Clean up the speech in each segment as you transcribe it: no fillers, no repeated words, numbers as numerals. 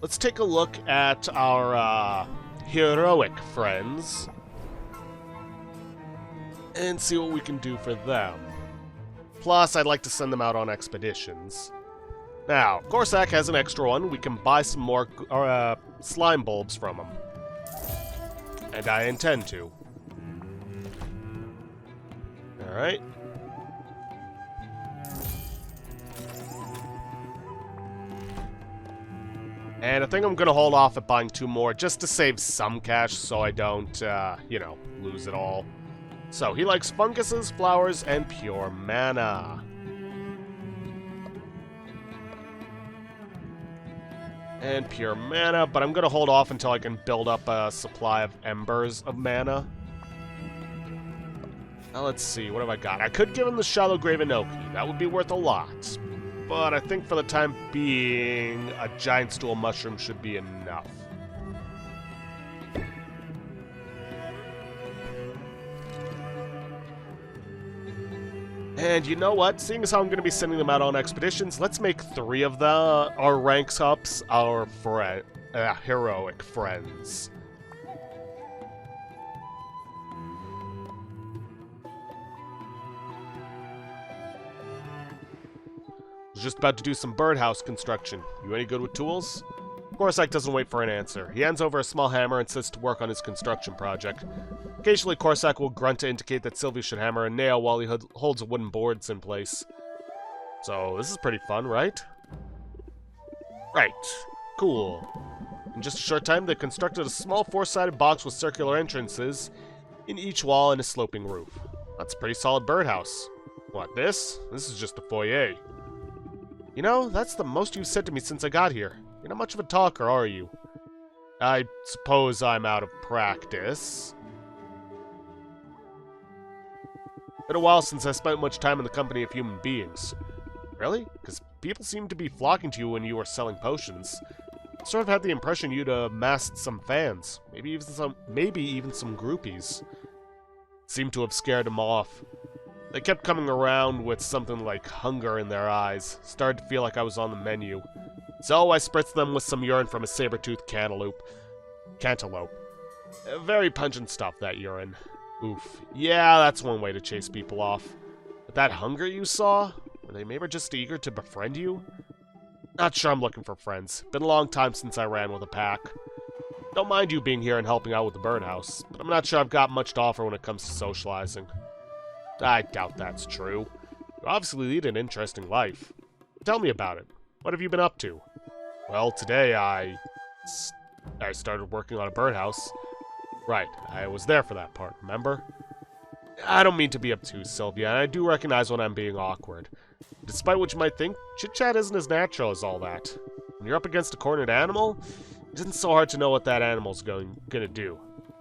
let's take a look at our heroic friends and see what we can do for them. Plus, I'd like to send them out on expeditions. Now, Corsac has an extra one. We can buy some more slime bulbs from him. And I intend to. Alright. And I think I'm going to hold off at buying 2 more just to save some cash so I don't, lose it all. So, he likes funguses, flowers, and pure mana. And pure mana, but I'm going to hold off until I can build up a supply of embers of mana. Now, let's see, what have I got? I could give him the Shallow Grave Inoki. That would be worth a lot. But I think for the time being, a giant stool mushroom should be enough. And you know what? Seeing as how I'm going to be sending them out on expeditions, let's make 3 of our ranks ups our heroic friends. Was just about to do some birdhouse construction. You any good with tools? Corsac doesn't wait for an answer. He hands over a small hammer and sits to work on his construction project. Occasionally, Corsac will grunt to indicate that Sylvie should hammer a nail while he holds wooden boards in place. So, this is pretty fun, right? Right. Cool. In just a short time, they constructed a small 4-sided box with circular entrances in each wall and a sloping roof. That's a pretty solid birdhouse. What, this? This is just a foyer. You know, that's the most you've said to me since I got here. You're not much of a talker, are you? I suppose I'm out of practice. Been a while since I spent much time in the company of human beings. Really? Because people seem to be flocking to you when you were selling potions. I sort of had the impression you'd amassed some fans. Maybe even some groupies. Seemed to have scared them off. They kept coming around with something like hunger in their eyes. Started to feel like I was on the menu. So I spritzed them with some urine from a saber-toothed cantaloupe. Very pungent stuff, that urine. Oof. Yeah, that's one way to chase people off. But that hunger you saw? Were they maybe just eager to befriend you? Not sure I'm looking for friends. Been a long time since I ran with a pack. Don't mind you being here and helping out with the birdhouse, but I'm not sure I've got much to offer when it comes to socializing. I doubt that's true. You obviously lead an interesting life. Tell me about it. What have you been up to? Well, today I started working on a birdhouse. Right, I was there for that part, remember? I don't mean to be obtuse, Sylvia, and I do recognize when I'm being awkward. Despite what you might think, chit-chat isn't as natural as all that. When you're up against a cornered animal, it isn't so hard to know what that animal's gonna do.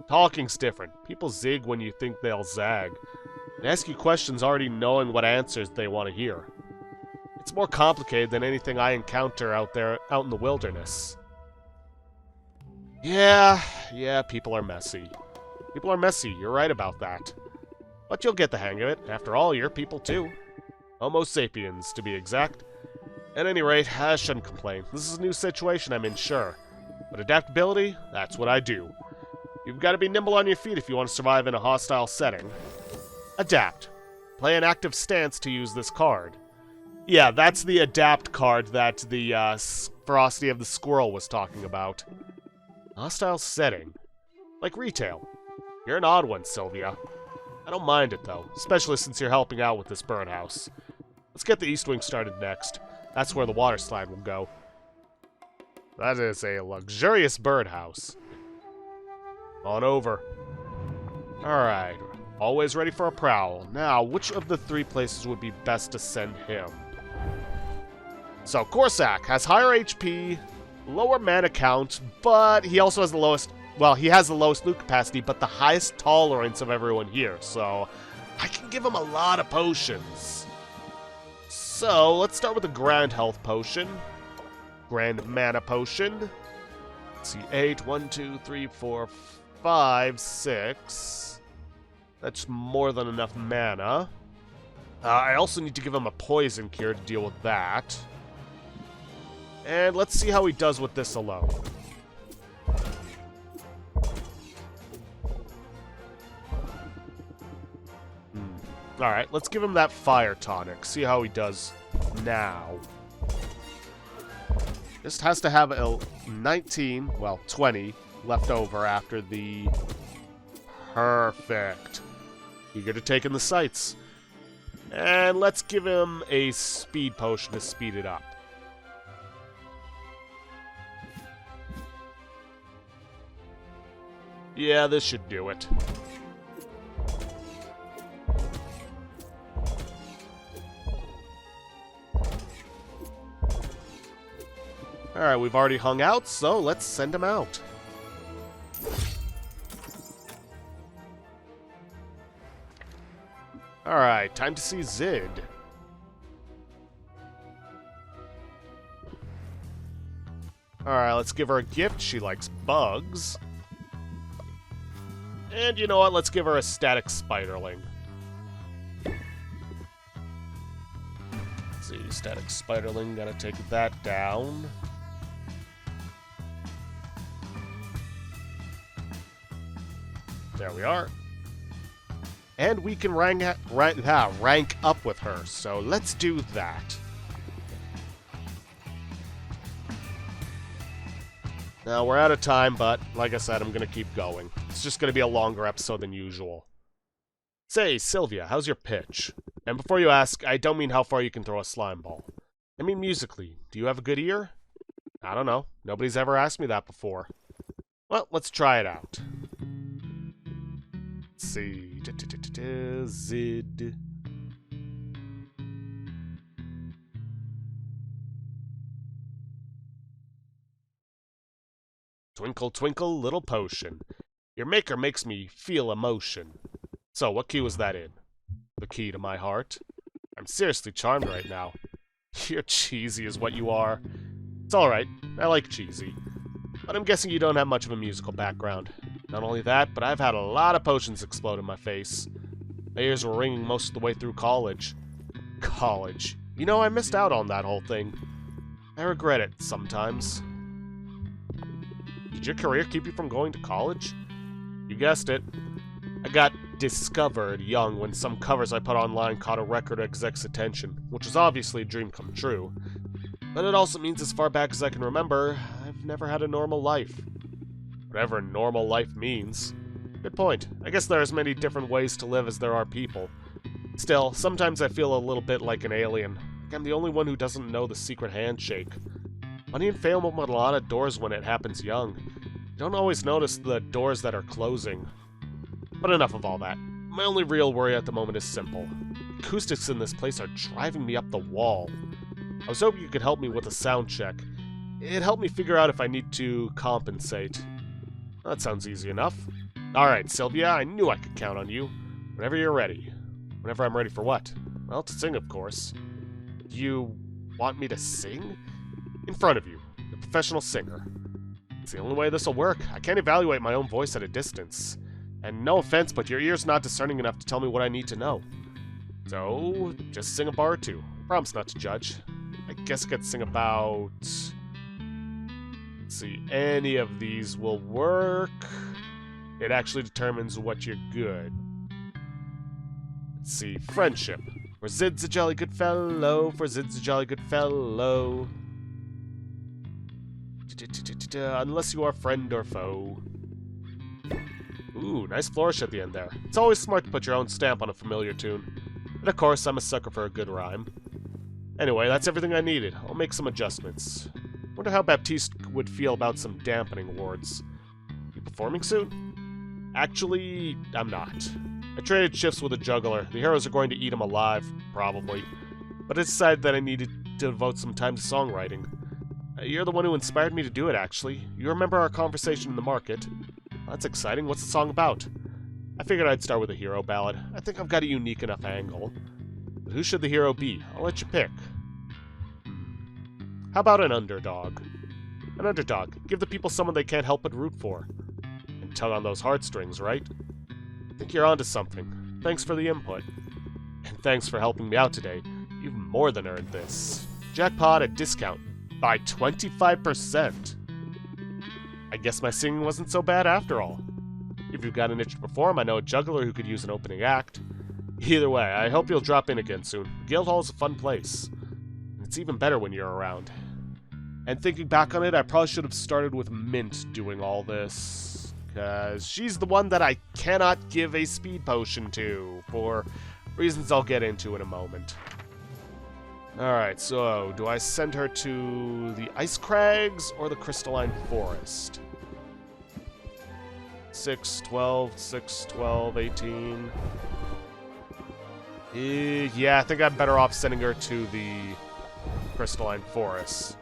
Talking's different. People zig when you think they'll zag. They ask you questions already knowing what answers they want to hear. It's more complicated than anything I encounter out in the wilderness. Yeah, people are messy. People are messy, you're right about that. But you'll get the hang of it. After all, you're people too. Homo sapiens, to be exact. At any rate, I shouldn't complain. This is a new situation I'm in, sure. But adaptability, that's what I do. You've got to be nimble on your feet if you want to survive in a hostile setting. Adapt. Play an active stance to use this card. Yeah, that's the adapt card that the Ferocity of the Squirrel was talking about. Hostile setting. Like retail. You're an odd one, Sylvia. I don't mind it, though, especially since you're helping out with this birdhouse. Let's get the East Wing started next. That's where the water slide will go. That is a luxurious birdhouse. On over. Alright. Always ready for a prowl. Now, which of the 3 places would be best to send him? So, Corsac has higher HP, lower mana count, but he also has the lowest... Well, he has the lowest loot capacity, but the highest tolerance of everyone here, so I can give him a lot of potions. So, let's start with the Grand Health Potion. Grand Mana Potion. Let's see, 8, 1, 2, 3, 4, 5, 6... That's more than enough mana. I also need to give him a poison cure to deal with that. And let's see how he does with this alone. Alright, let's give him that fire tonic. See how he does now. Just has to have a 19, well, 20 left over after the... Perfect. Eager to take in the sights. And let's give him a speed potion to speed it up. Yeah, this should do it. Alright, we've already hung out, so let's send him out. Alright, time to see Zid. Alright, let's give her a gift. She likes bugs. And you know what? Let's give her a static spiderling. Let's see, static spiderling, gotta take that down. There we are. And we can rank up with her, so let's do that. Now, we're out of time, but like I said, I'm going to keep going. It's just going to be a longer episode than usual. Say, Sylvia, how's your pitch? And before you ask, I don't mean how far you can throw a slime ball. I mean musically. Do you have a good ear? I don't know. Nobody's ever asked me that before. Well, let's try it out. Let's see. Zid. Twinkle, twinkle, little potion. Your maker makes me feel emotion. So, what key was that in? The key to my heart. I'm seriously charmed right now. You're cheesy is what you are. It's alright. I like cheesy. But I'm guessing you don't have much of a musical background. Not only that, but I've had a lot of potions explode in my face. My ears were ringing most of the way through college. College. You know, I missed out on that whole thing. I regret it sometimes. Did your career keep you from going to college? You guessed it. I got discovered young when some covers I put online caught a record exec's attention, which was obviously a dream come true. But it also means as far back as I can remember, I've never had a normal life. Whatever normal life means. Good point. I guess there are as many different ways to live as there are people. Still, sometimes I feel a little bit like an alien. Like I'm the only one who doesn't know the secret handshake. Money and fame open a lot of doors when it happens young. You don't always notice the doors that are closing. But enough of all that. My only real worry at the moment is simple. The acoustics in this place are driving me up the wall. I was hoping you could help me with a sound check. It helped me figure out if I need to compensate. That sounds easy enough. Alright, Sylvia, I knew I could count on you. Whenever you're ready. Whenever I'm ready for what? Well, to sing, of course. You want me to sing? In front of you, the professional singer. It's the only way this'll work. I can't evaluate my own voice at a distance. And no offense, but your ear's not discerning enough to tell me what I need to know. So, just sing a bar or two. Promise not to judge. I guess I could sing about... Let's see, any of these will work. It actually determines what you're good. Let's see, friendship. For Zid's a jolly good fellow, for Zid's a jolly good fellow. Unless you are friend or foe. Ooh, nice flourish at the end there. It's always smart to put your own stamp on a familiar tune. And of course, I'm a sucker for a good rhyme. Anyway, that's everything I needed. I'll make some adjustments. Wonder how Baptiste would feel about some dampening wards. You performing soon? Actually, I'm not. I traded shifts with a juggler. The heroes are going to eat him alive, probably. But I decided that I needed to devote some time to songwriting. You're the one who inspired me to do it, actually. You remember our conversation in the market? That's exciting. What's the song about? I figured I'd start with a hero ballad. I think I've got a unique enough angle. But who should the hero be? I'll let you pick. How about an underdog? An underdog. Give the people someone they can't help but root for. And tug on those heartstrings, right? I think you're onto something. Thanks for the input. And thanks for helping me out today. You've more than earned this. Jackpot at discount. by 25%. I guess my singing wasn't so bad after all. If you've got an itch to perform, I know a juggler who could use an opening act. Either way, I hope you'll drop in again soon. Guildhall's a fun place. It's even better when you're around. And thinking back on it, I probably should have started with Mint doing all this. Because she's the one that I cannot give a speed potion to, for reasons I'll get into in a moment. Alright, so do I send her to the Ice Crags or the Crystalline Forest? 6, 12, 6, 12, 18. Yeah, I think I'm better off sending her to the Crystalline Forest.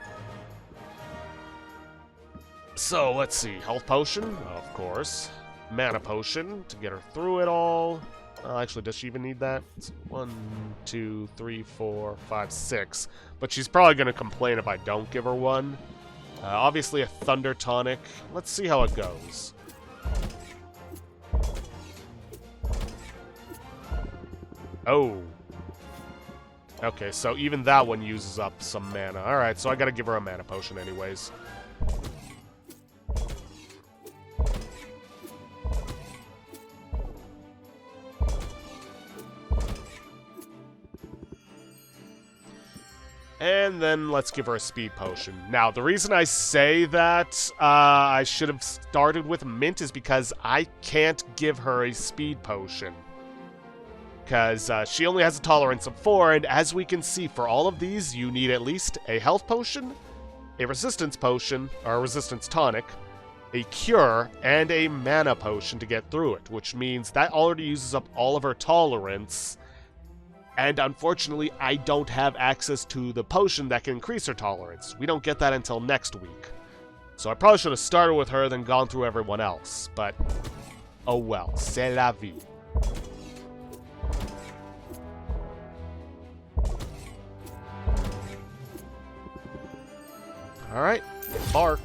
So, let's see. Health Potion, of course. Mana Potion to get her through it all. Actually, does she even need that? It's 1, 2, 3, 4, 5, 6. But she's probably going to complain if I don't give her one. Obviously, a Thunder Tonic. Let's see how it goes. Oh. Okay, so even that one uses up some mana. Alright, so I gotta give her a mana potion anyways. And then let's give her a speed potion. Now, the reason I say that I should have started with Mint is because I can't give her a speed potion. Because she only has a tolerance of 4, and as we can see, for all of these, you need at least a health potion, a resistance potion, or a resistance tonic, a cure, and a mana potion to get through it, which means that already uses up all of her tolerance, and unfortunately, I don't have access to the potion that can increase her tolerance. We don't get that until next week. So I probably should have started with her, then gone through everyone else, but oh well, c'est la vie. Alright, bark.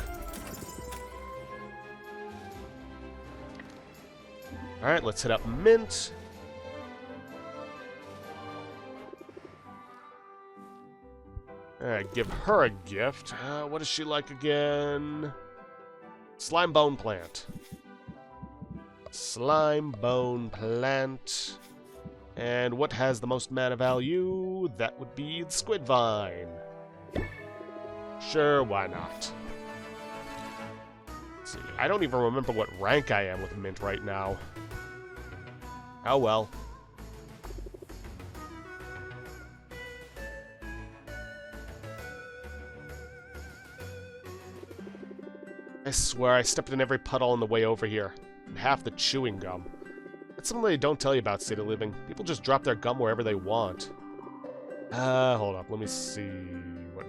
Alright, let's hit up Mint. Alright, give her a gift. What does she like again? Slime Bone Plant. Slime Bone Plant. And what has the most mana value? That would be the Squid Vine. Sure, why not? Let's see, I don't even remember what rank I am with Mint right now. Oh well. I swear I stepped in every puddle on the way over here. And half the chewing gum. That's something they don't tell you about city living. People just drop their gum wherever they want. Hold up, let me see. What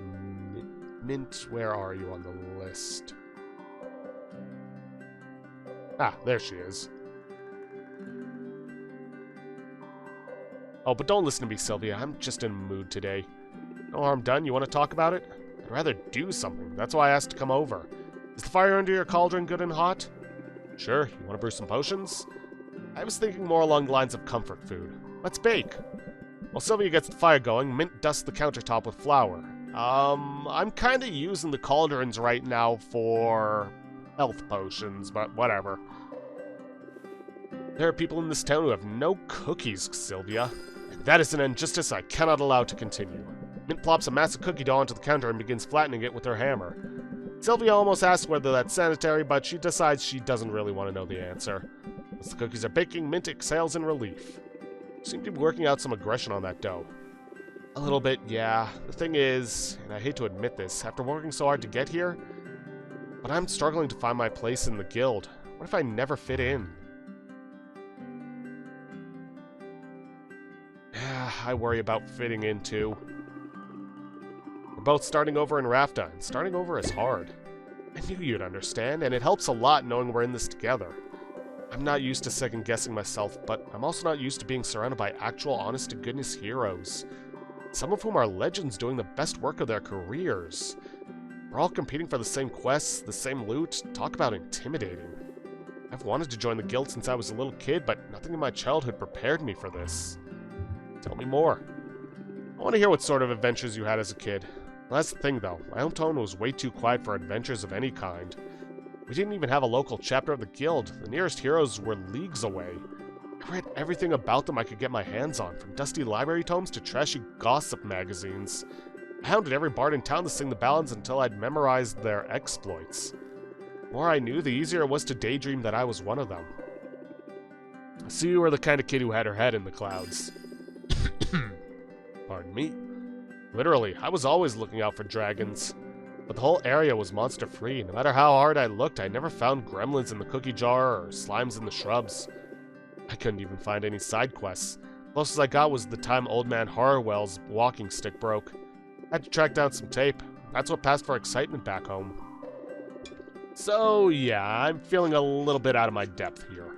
Mint, where are you on the list? Ah, there she is. Oh, but don't listen to me, Sylvia. I'm just in a mood today. No harm done. You want to talk about it? I'd rather do something. That's why I asked to come over. Is the fire under your cauldron good and hot? Sure. You want to brew some potions? I was thinking more along the lines of comfort food. Let's bake. While Sylvia gets the fire going, Mint dusts the countertop with flour. I'm kind of using the cauldrons right now for health potions, but whatever. There are people in this town who have no cookies, Sylvia. And that is an injustice I cannot allow to continue. Mint plops a massive cookie dough onto the counter and begins flattening it with her hammer. Sylvia almost asks whether that's sanitary, but she decides she doesn't really want to know the answer. As the cookies are baking, Mint exhales in relief. You seem to be working out some aggression on that dough. A little bit, yeah. The thing is, and I hate to admit this, after working so hard to get here, but I'm struggling to find my place in the guild. What if I never fit in? Yeah, I worry about fitting in too. We're both starting over in Rafta, and starting over is hard. I knew you'd understand, and it helps a lot knowing we're in this together. I'm not used to second-guessing myself, but I'm also not used to being surrounded by actual honest-to-goodness heroes. Some of whom are legends doing the best work of their careers. We're all competing for the same quests, the same loot. Talk about intimidating. I've wanted to join the guild since I was a little kid, but nothing in my childhood prepared me for this. Tell me more. I want to hear what sort of adventures you had as a kid. Well, that's the thing, though. My hometown was way too quiet for adventures of any kind. We didn't even have a local chapter of the guild. The nearest heroes were leagues away. I read everything about them I could get my hands on, from dusty library tomes to trashy gossip magazines. I hounded every bard in town to sing the ballads until I'd memorized their exploits. The more I knew, the easier it was to daydream that I was one of them. So you were the kind of kid who had her head in the clouds. Pardon me. Literally, I was always looking out for dragons. But the whole area was monster-free. No matter how hard I looked, I never found gremlins in the cookie jar or slimes in the shrubs. I couldn't even find any side quests. Closest I got was the time Old Man Harwell's walking stick broke. I had to track down some tape. That's what passed for excitement back home. So yeah, I'm feeling a little bit out of my depth here.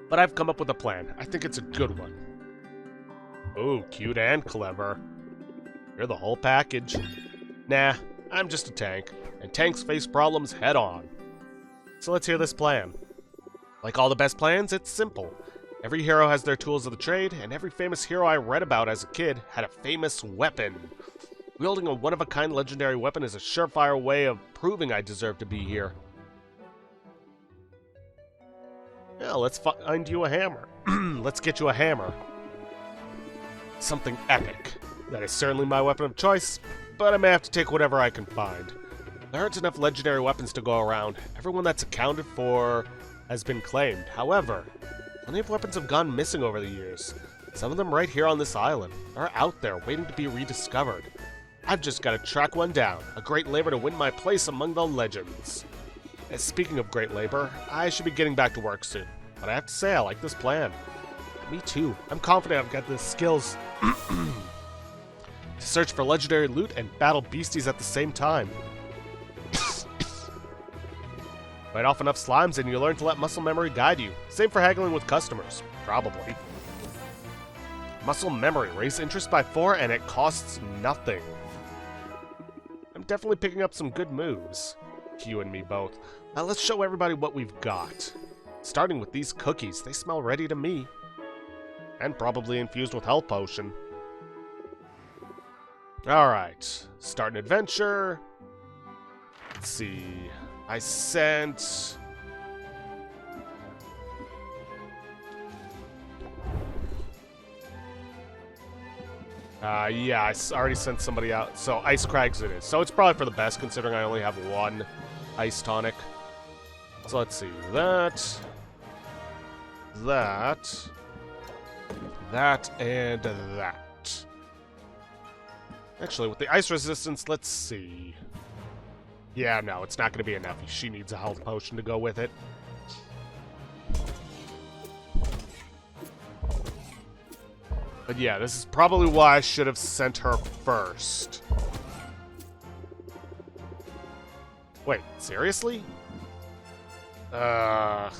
But I've come up with a plan. I think it's a good one. Ooh, cute and clever. You're the whole package. Nah, I'm just a tank, and tanks face problems head on. So let's hear this plan. Like all the best plans, it's simple. Every hero has their tools of the trade, and every famous hero I read about as a kid had a famous weapon. Wielding a one-of-a-kind legendary weapon is a surefire way of proving I deserve to be here. Yeah, let's find you a hammer. Let's get you a hammer. Something epic. That is certainly my weapon of choice, but I may have to take whatever I can find. There aren't enough legendary weapons to go around. Everyone that's accounted for has been claimed. However, plenty of weapons have gone missing over the years. Some of them right here on this island. They're out there waiting to be rediscovered. I've just got to track one down. A great labor to win my place among the legends. And speaking of great labor, I should be getting back to work soon. But I have to say, I like this plan. Me too. I'm confident I've got the skills to search for legendary loot and battle beasties at the same time. Fight off enough slimes and you learn to let muscle memory guide you. Same for haggling with customers. Probably. Muscle memory. Raise interest by 4 and it costs nothing. I'm definitely picking up some good moves. You and me both. Now let's show everybody what we've got. Starting with these cookies. They smell ready to me. And probably infused with health potion. Alright. Start an adventure. Let's see. I sent... yeah, I already sent somebody out. So, Ice Crags it is. So, it's probably for the best, considering I only have one Ice Tonic. So, let's see. That, and that. Actually, with the Ice Resistance, let's see. Yeah, no, it's not going to be enough. She needs a health potion to go with it. But yeah, this is probably why I should have sent her first. Wait, seriously? I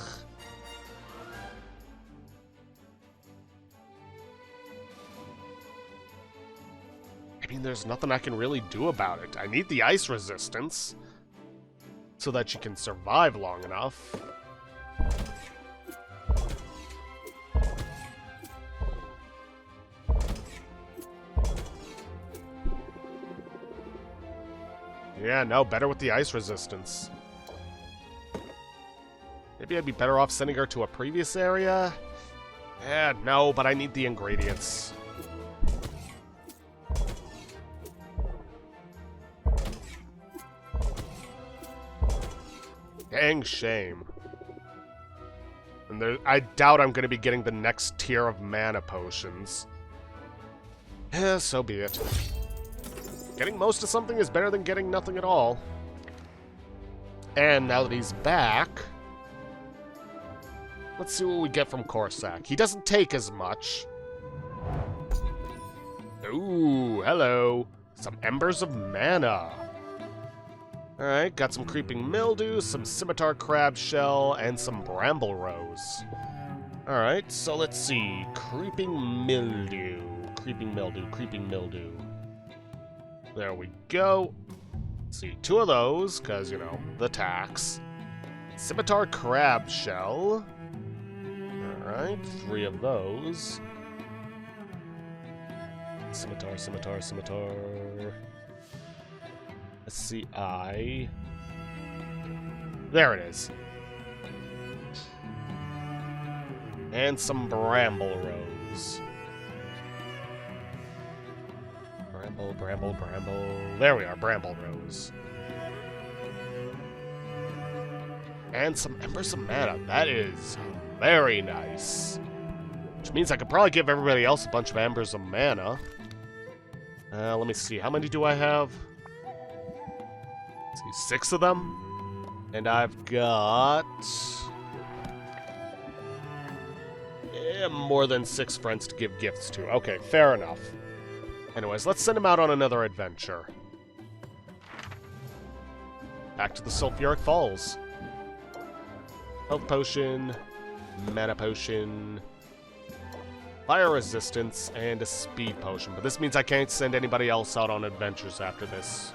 mean, there's nothing I can really do about it. I need the ice resistance so that she can survive long enough. Yeah, no, better with the ice resistance. Maybe I'd be better off sending her to a previous area? Yeah, no, but I need the ingredients. Dang shame. And there, I doubt I'm going to be getting the next tier of mana potions. Yeah, so be it. Getting most of something is better than getting nothing at all. And now that he's back, let's see what we get from Corsac. He doesn't take as much. Ooh, hello. Some Embers of Mana. Alright, got some Creeping Mildew, some Scimitar Crab Shell, and some Bramble Rose. Alright, so let's see. Creeping Mildew. Creeping Mildew, Creeping Mildew. There we go. Let's see, 2 of those, because, you know, the tax. Scimitar Crab Shell. Alright, 3 of those. Scimitar, scimitar, scimitar. SCI. There it is. And some bramble rose. Bramble, bramble, bramble. There we are, bramble rose. And some embers of mana. That is very nice. Which means I could probably give everybody else a bunch of embers of mana. Let me see. How many do I have? Let's see, 6 of them. And I've got... more than 6 friends to give gifts to. Okay, fair enough. Anyways, let's send him out on another adventure. Back to the Sulfuric Falls. Health potion, mana potion, fire resistance, and a speed potion. But this means I can't send anybody else out on adventures after this.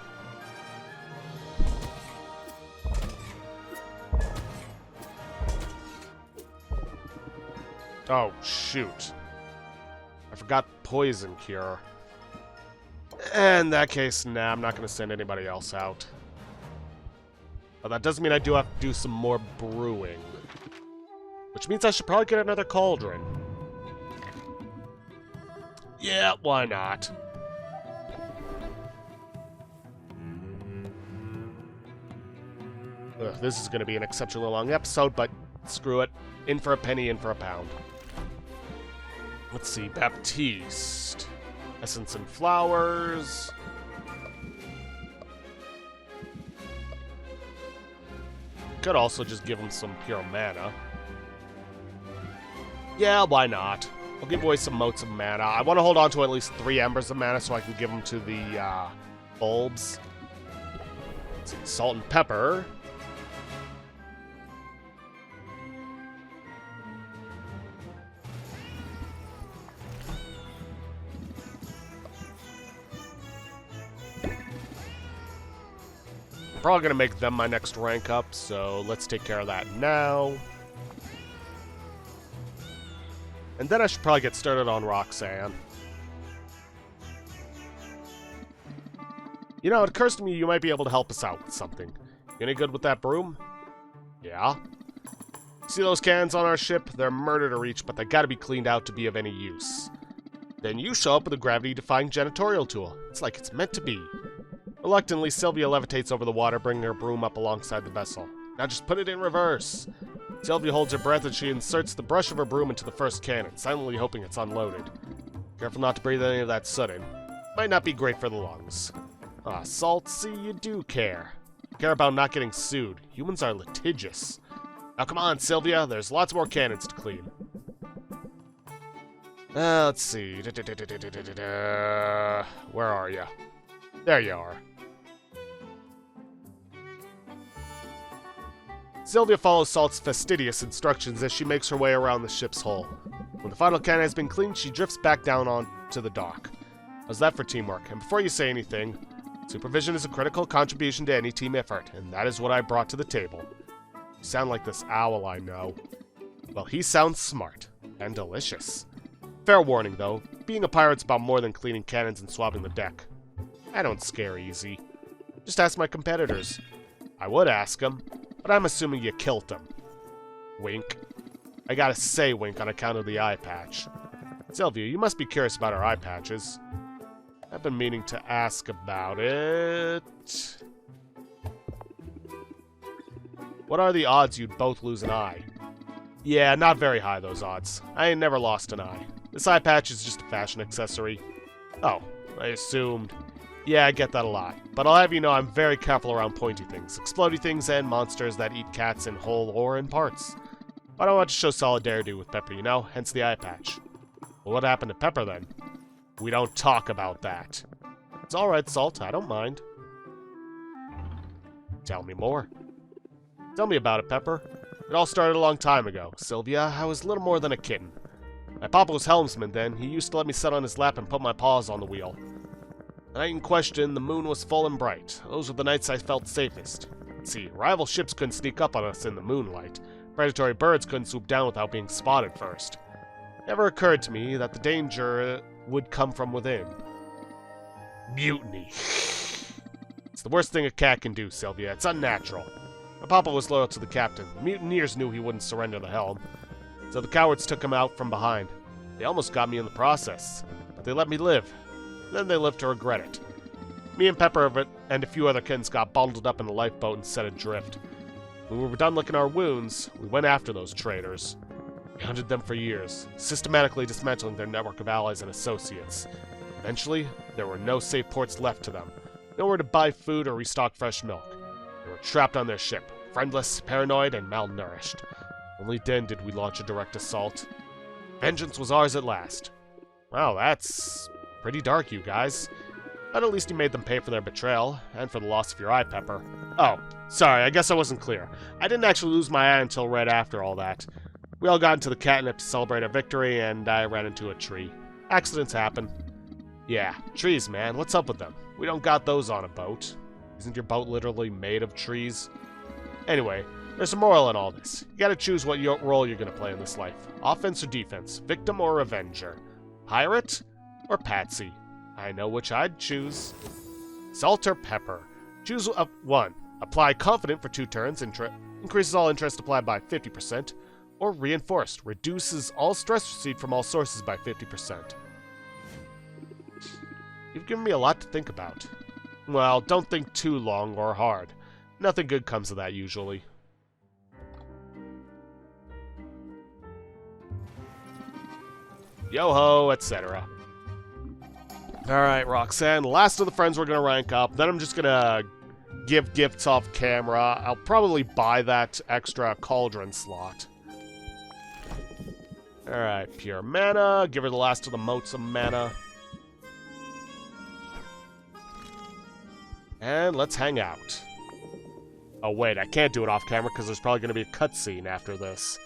Oh, shoot. I forgot Poison Cure. In that case, nah, I'm not going to send anybody else out. But that does mean I do have to do some more brewing. Which means I should probably get another cauldron. Yeah, why not? Ugh, this is going to be an exceptionally long episode, but screw it. In for a penny, in for a pound. Let's see, Baptiste. Essence and flowers. Could also just give him some pure mana. Yeah, why not? I'll give away some motes of mana. I want to hold on to at least 3 embers of mana so I can give them to the bulbs. Let's see, salt and pepper. Probably gonna make them my next rank up, so let's take care of that now. And then I should probably get started on Roxanne. You know, it occurs to me you might be able to help us out with something. You any good with that broom? Yeah? See those cannons on our ship? They're murder to reach, but they gotta be cleaned out to be of any use. Then you show up with a gravity-defying janitorial tool. It's like it's meant to be. Reluctantly, Sylvia levitates over the water, bringing her broom up alongside the vessel. Now just put it in reverse. Sylvia holds her breath as she inserts the brush of her broom into the first cannon, silently hoping it's unloaded. Careful not to breathe any of that soot in. Might not be great for the lungs. Ah, Salt, see, you do care. You care about not getting sued. Humans are litigious. Now come on, Sylvia, there's lots more cannons to clean. Let's see. Where are you? There you are. Sylvia follows Salt's fastidious instructions as she makes her way around the ship's hull. When the final cannon has been cleaned, she drifts back down onto the dock. How's that for teamwork? And before you say anything, supervision is a critical contribution to any team effort, and that is what I brought to the table. You sound like this owl I know. Well, he sounds smart. And delicious. Fair warning, though. Being a pirate's about more than cleaning cannons and swabbing the deck. I don't scare easy. Just ask my competitors. I would ask them, but I'm assuming you killed them. Wink. I gotta say wink on account of the eye patch. Sylvia, you must be curious about our eye patches. I've been meaning to ask about it. What are the odds you'd both lose an eye? Yeah, not very high, those odds. I ain't never lost an eye. This eye patch is just a fashion accessory. Oh, I assumed. Yeah, I get that a lot. But I'll have you know I'm very careful around pointy things, explodey things, and monsters that eat cats in whole or in parts. I don't want to show solidarity with Pepper, you know, hence the eye patch. Well, what happened to Pepper, then? We don't talk about that. It's alright, Salt, I don't mind. Tell me more. Tell me about it, Pepper. It all started a long time ago. Sylvia, I was little more than a kitten. My papa was helmsman then. He used to let me sit on his lap and put my paws on the wheel. The night in question, the moon was full and bright. Those were the nights I felt safest. See, rival ships couldn't sneak up on us in the moonlight. Predatory birds couldn't swoop down without being spotted first. It never occurred to me that the danger would come from within. Mutiny. It's the worst thing a cat can do, Sylvia. It's unnatural. My papa was loyal to the captain. The mutineers knew he wouldn't surrender the helm, so the cowards took him out from behind. They almost got me in the process, but they let me live. Then they lived to regret it. Me and Pepper and a few other kittens got bundled up in a lifeboat and set adrift. When we were done licking our wounds, we went after those traitors. We hunted them for years, systematically dismantling their network of allies and associates. Eventually, there were no safe ports left to them, nowhere to buy food or restock fresh milk. They were trapped on their ship, friendless, paranoid, and malnourished. Only then did we launch a direct assault. Vengeance was ours at last. Wow, that's pretty dark, you guys. But at least you made them pay for their betrayal, and for the loss of your eye, Pepper. Oh, sorry, I guess I wasn't clear. I didn't actually lose my eye until right after all that. We all got into the catnip to celebrate our victory, and I ran into a tree. Accidents happen. Yeah, trees, man, what's up with them? We don't got those on a boat. Isn't your boat literally made of trees? Anyway, there's a moral in all this. You gotta choose what role you're gonna play in this life. Offense or defense, victim or avenger, pirate or patsy. I know which I'd choose. Salt or pepper. Choose 1. Apply confident for 2 turns, increases all interest applied by 50%, or reinforced, reduces all stress received from all sources by 50%. You've given me a lot to think about. Well, don't think too long or hard. Nothing good comes of that usually. Yo-ho, etc. Alright, Roxanne, last of the friends we're going to rank up. Then I'm just going to give gifts off camera. I'll probably buy that extra cauldron slot. Alright, pure mana. Give her the last of the motes of mana. And let's hang out. Oh wait, I can't do it off camera because there's probably going to be a cutscene after this.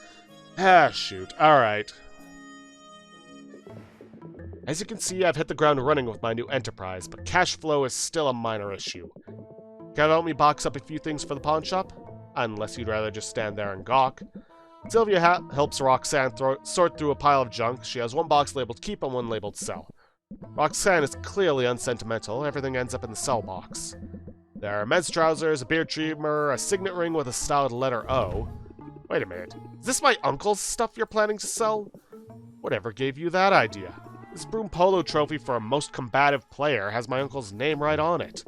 Ah, shoot. Alright. As you can see, I've hit the ground running with my new enterprise, but cash flow is still a minor issue. Can you help me box up a few things for the pawn shop? Unless you'd rather just stand there and gawk. Sylvia helps Roxanne sort through a pile of junk. She has one box labeled keep and one labeled sell. Roxanne is clearly unsentimental. Everything ends up in the sell box. There are men's trousers, a beard trimmer, a signet ring with a styled letter O. Wait a minute. Is this my uncle's stuff you're planning to sell? Whatever gave you that idea? This broom polo trophy for a most combative player has my uncle's name right on it.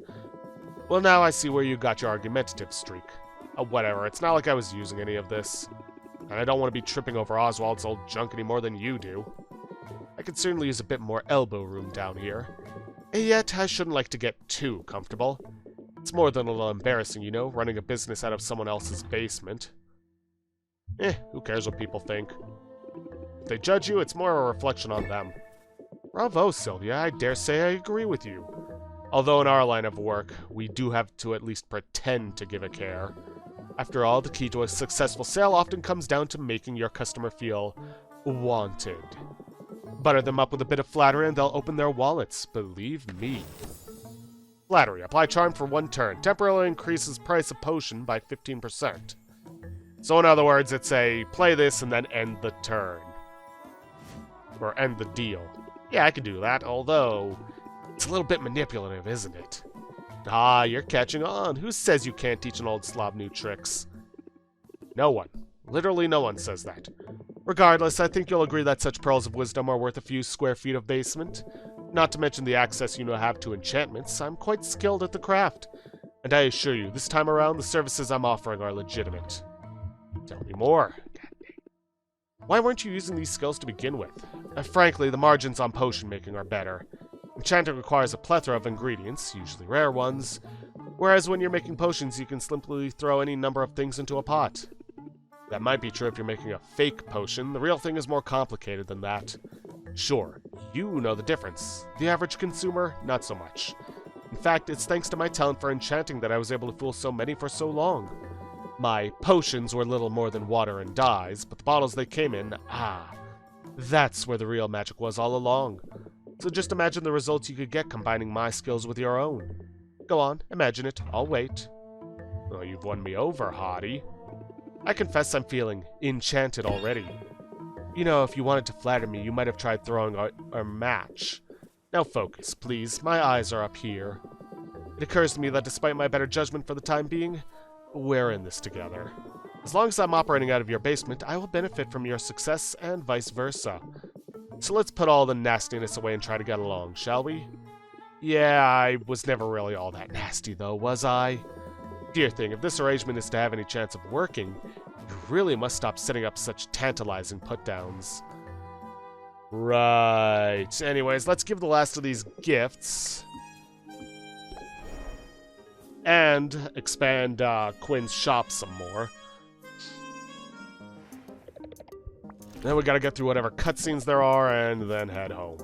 Well, now I see where you got your argumentative streak. Oh, whatever. It's not like I was using any of this. And I don't want to be tripping over Oswald's old junk any more than you do. I could certainly use a bit more elbow room down here. And yet, I shouldn't like to get too comfortable. It's more than a little embarrassing, you know, running a business out of someone else's basement. Who cares what people think? If they judge you, it's more a reflection on them. Bravo, Sylvia, I dare say I agree with you. Although in our line of work, we do have to at least pretend to give a care. After all, the key to a successful sale often comes down to making your customer feel wanted. Butter them up with a bit of flattery and they'll open their wallets, believe me. Flattery. Apply charm for 1 turn. Temporarily increases price of potion by 15%. So in other words, it's a play this and then end the turn. Or end the deal. Yeah, I could do that, although it's a little bit manipulative, isn't it? Ah, you're catching on. Who says you can't teach an old slob new tricks? No one. Literally no one says that. Regardless, I think you'll agree that such pearls of wisdom are worth a few square feet of basement. Not to mention the access you now have to enchantments. I'm quite skilled at the craft. And I assure you, this time around, the services I'm offering are legitimate. Tell me more. Why weren't you using these skills to begin with? Frankly, the margins on potion making are better. Enchanting requires a plethora of ingredients, usually rare ones, whereas when you're making potions, you can simply throw any number of things into a pot. That might be true if you're making a fake potion. The real thing is more complicated than that. Sure, you know the difference. The average consumer, not so much. In fact, it's thanks to my talent for enchanting that I was able to fool so many for so long. My potions were little more than water and dyes, but the bottles they came in, that's where the real magic was all along. So just imagine the results you could get combining my skills with your own. Go on, imagine it. I'll wait. Oh, you've won me over, hottie. I confess I'm feeling enchanted already. You know, if you wanted to flatter me, you might have tried throwing a match. Now focus, please. My eyes are up here. It occurs to me that despite my better judgment for the time being, we're in this together. As long as I'm operating out of your basement, I will benefit from your success and vice versa. So let's put all the nastiness away and try to get along, shall we? Yeah, I was never really all that nasty though, was I? Dear thing, if this arrangement is to have any chance of working, you really must stop setting up such tantalizing put-downs. Right. Anyways, let's give the last of these gifts. And expand Quinn's shop some more. Then we gotta get through whatever cutscenes there are and then head home.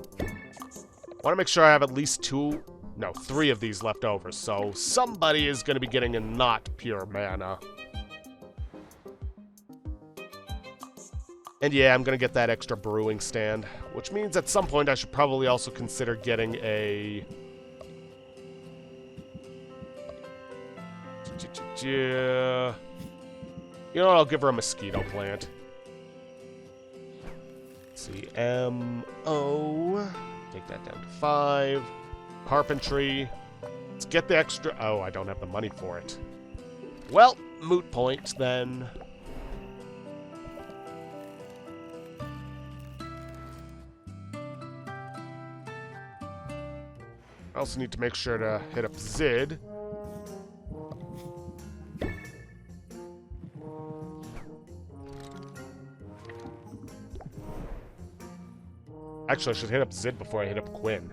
Want to make sure I have at least 3 of these left over, so somebody is gonna be getting a not pure mana. And yeah, I'm gonna get that extra brewing stand, which means at some point I should probably also consider getting a... You know what, I'll give her a mosquito plant. Let's see, M-O... Take that down to 5. Carpentry. Let's get the extra... Oh, I don't have the money for it. Well, moot point, then. I also need to make sure to hit up Zid. Actually, I should hit up Zid before I hit up Quinn.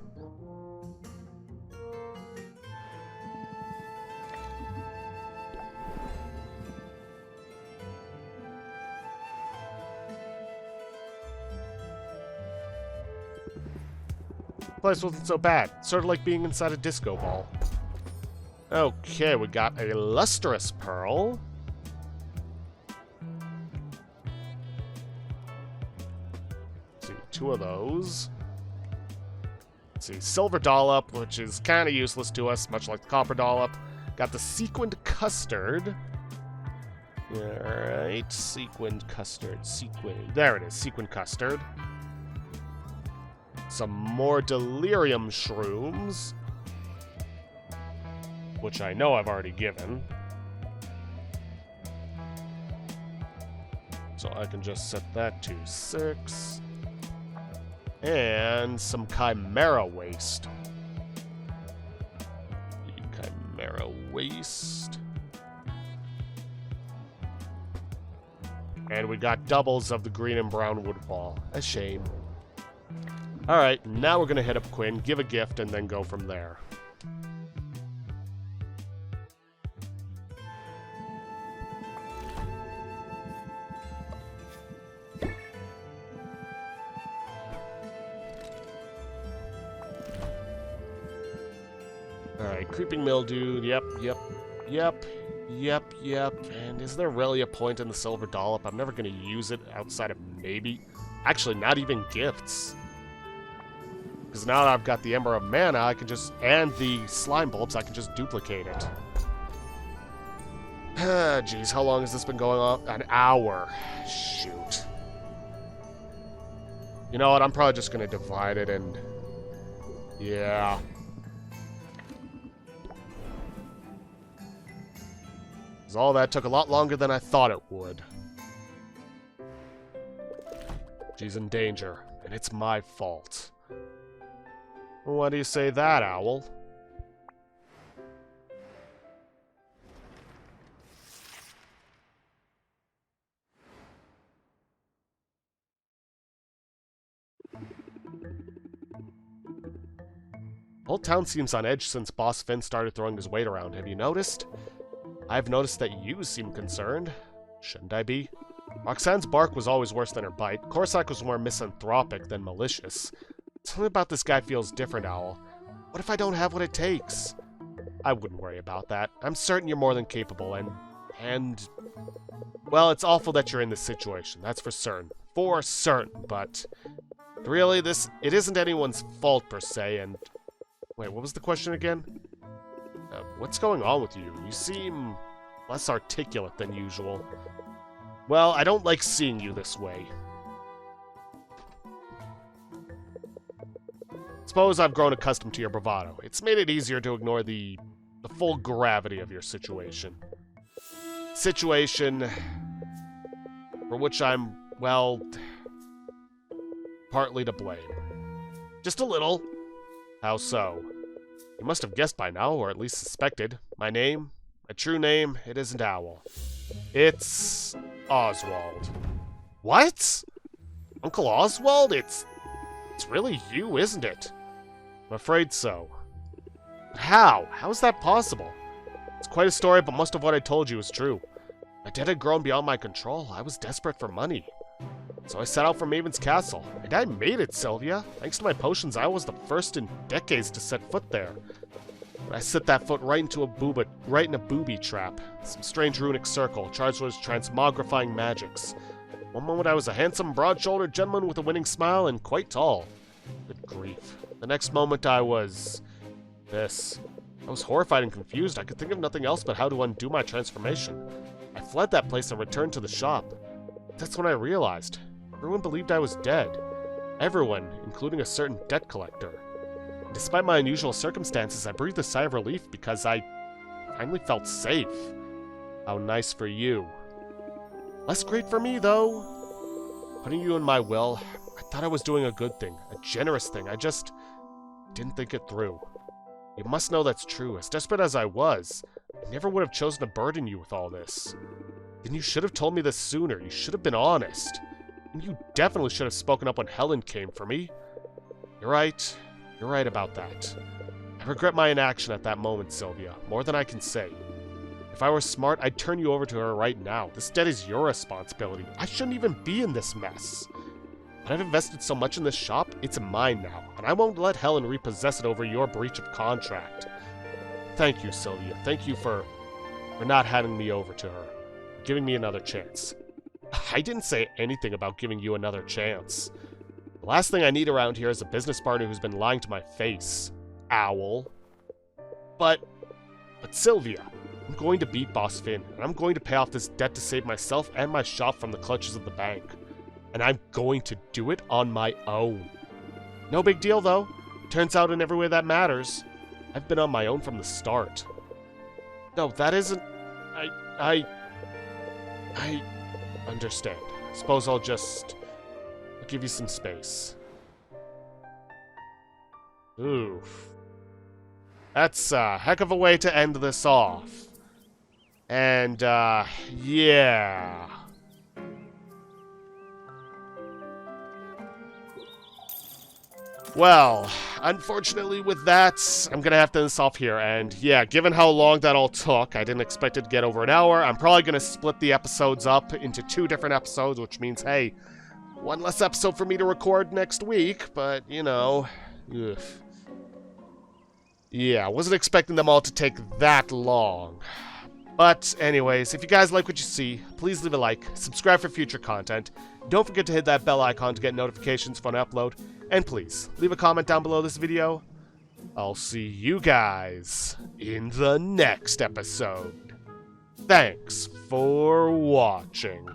The place wasn't so bad. Sort of like being inside a disco ball. Okay, we got a lustrous pearl. Let's see, 2 of those. Let's see, silver dollop, which is kind of useless to us, much like the copper dollop. Got the sequined custard. Alright, sequined custard, sequined. There it is, sequined custard. Some more delirium shrooms, which I know I've already given. So I can just set that to 6. And some chimera waste. Chimera waste. And we got doubles of the green and brown wood ball. A shame. Alright, now we're gonna hit up Quinn, give a gift, and then go from there. Alright, creeping mildew, yep. And is there really a point in the silver dollop? I'm never gonna use it outside of maybe... Actually, not even gifts. Because now that I've got the Ember of Mana, I can just... And the slime bulbs, I can just duplicate it. Jeez, how long has this been going on? An hour. Shoot. You know what, I'm probably just going to divide it and... Yeah. Because all that took a lot longer than I thought it would. She's in danger, and it's my fault. Why do you say that, Owl? Whole town seems on edge since Boss Finn started throwing his weight around. Have you noticed? I've noticed that you seem concerned. Shouldn't I be? Roxanne's bark was always worse than her bite. Corsac was more misanthropic than malicious. Something about this guy feels different, Owl. What if I don't have what it takes? I wouldn't worry about that. I'm certain you're more than capable, and... Well, it's awful that you're in this situation, that's for certain. For certain, but... Really, it isn't anyone's fault, per se, and... Wait, what was the question again? What's going on with you? You seem less articulate than usual. Well, I don't like seeing you this way. Suppose I've grown accustomed to your bravado. It's made it easier to ignore the full gravity of your situation. Situation for which I'm, well, partly to blame. Just a little. How so? You must have guessed by now, or at least suspected. My true name, it isn't Owl. It's Oswald. What? Uncle Oswald? It's really you, isn't it? I'm afraid so. But how? How is that possible? It's quite a story, but most of what I told you is true. My debt had grown beyond my control. I was desperate for money. So I set out for Maven's castle. And I made it, Sylvia. Thanks to my potions, I was the first in decades to set foot there. But I set that foot right in a booby trap. Some strange runic circle, charged with transmogrifying magics. One moment I was a handsome, broad-shouldered gentleman with a winning smile and quite tall. Good grief. The next moment I was... this. I was horrified and confused. I could think of nothing else but how to undo my transformation. I fled that place and returned to the shop. That's when I realized. Everyone believed I was dead. Everyone, including a certain debt collector. And despite my unusual circumstances, I breathed a sigh of relief because I finally felt safe. How nice for you. Less great for me, though. Putting you in my will, I thought I was doing a good thing, a generous thing. I just didn't think it through. You must know that's true. As desperate as I was, I never would have chosen to burden you with all this. Then you should have told me this sooner. You should have been honest. And you definitely should have spoken up when Helen came for me. You're right. You're right about that. I regret my inaction at that moment, Sylvia, more than I can say. If I were smart, I'd turn you over to her right now. This debt is your responsibility. I shouldn't even be in this mess. But I've invested so much in this shop, it's mine now, and I won't let Helen repossess it over your breach of contract. Thank you, Sylvia. Thank you for not handing me over to her. Giving me another chance. I didn't say anything about giving you another chance. The last thing I need around here is a business partner who's been lying to my face. Owl. But Sylvia, I'm going to beat Boss Finn, and I'm going to pay off this debt to save myself and my shop from the clutches of the bank. And I'm going to do it on my own. No big deal, though. Turns out in every way that matters, I've been on my own from the start. No, that isn't... I understand. I suppose I'll give you some space. Oof. That's a heck of a way to end this off. And, yeah. Well, unfortunately with that, I'm gonna have to end this off here, and yeah, given how long that all took, I didn't expect it to get over an hour. I'm probably gonna split the episodes up into 2 different episodes, which means, hey, 1 less episode for me to record next week, but, you know, ugh. Yeah, I wasn't expecting them all to take that long. But anyways, if you guys like what you see, please leave a like, subscribe for future content, don't forget to hit that bell icon to get notifications when I upload, and please, leave a comment down below this video. I'll see you guys in the next episode. Thanks for watching.